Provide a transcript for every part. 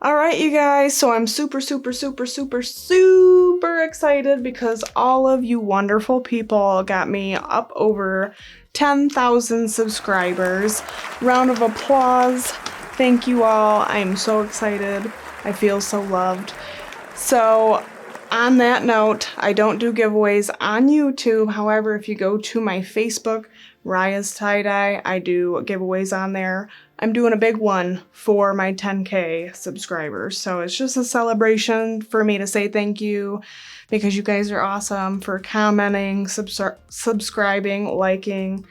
All right, you guys, so I'm super excited because all of you wonderful people got me up over 10,000 subscribers. Round of applause. Thank you all. I'm so excited. I feel so loved. So on that note, I don't do giveaways on YouTube. However, if you go to my Facebook, Riahs Tie-Dye, I do giveaways on there. I'm doing a big one for my 10K subscribers. So it's just a celebration for me to say thank you because you guys are awesome for commenting, subscribing, liking,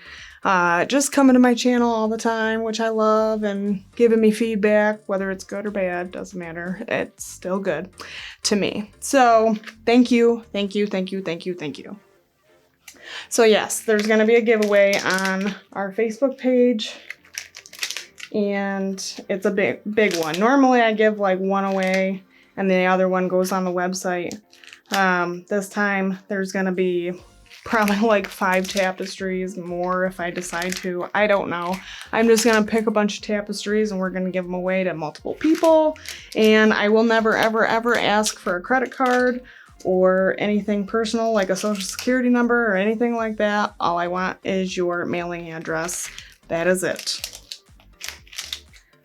just coming to my channel all the time, which I love, and giving me feedback, whether it's good or bad, doesn't matter. It's still good to me. So thank you. So yes, there's going to be a giveaway on our Facebook page, and it's a big one. Normally I give like one away and the other one goes on the website. This time there's going to be probably like 5 tapestries, more if I decide to. I don't know. I'm just going to pick a bunch of tapestries and we're going to give them away to multiple people. And I will never, ever, ever ask for a credit card or anything personal like a social security number or anything like that. All I want is your mailing address. That is it.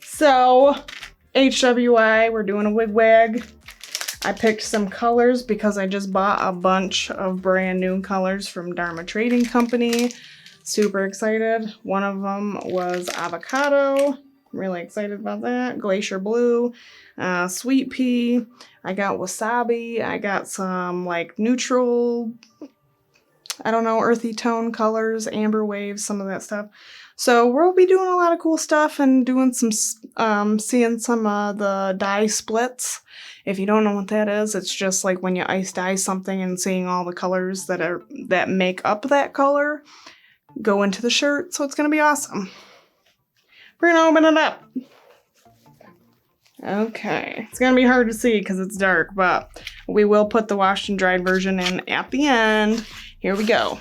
So, H.W.I, we're doing a wig wag. I picked some colors because I just bought a bunch of brand new colors from Dharma Trading Company. Super excited. One of them was avocado. Really excited about that. Glacier blue, sweet pea. I got wasabi. I got some like neutral, I don't know, earthy tone colors, amber waves, some of that stuff. So we'll be doing a lot of cool stuff and doing some, seeing some of the dye splits. If you don't know what that is, it's just like when you ice dye something and seeing all the colors that make up that color go into the shirt. So it's gonna be awesome. We're gonna open it up. Okay, it's gonna be hard to see because it's dark, but we will put the washed and dried version in at the end. Here we go.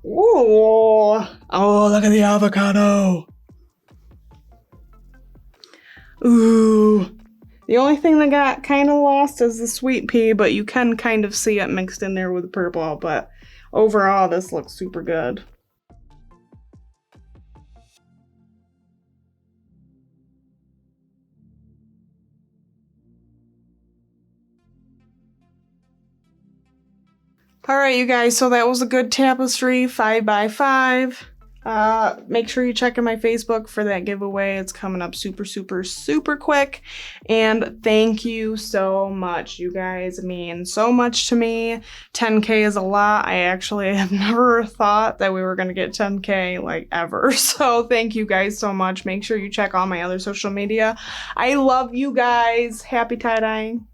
Ooh. Oh, look at the avocado. Ooh. The only thing that got kind of lost is the sweet pea, but you can kind of see it mixed in there with the purple, but overall this looks super good. Alright, you guys, so that was a good tapestry, 5x5. Make sure you check in my Facebook for that giveaway. It's coming up super quick. And thank you so much. You guys mean so much to me. 10K is a lot. I actually have never thought that we were going to get 10K like ever. So thank you guys so much. Make sure you check all my other social media. I love you guys. Happy tie-dyeing.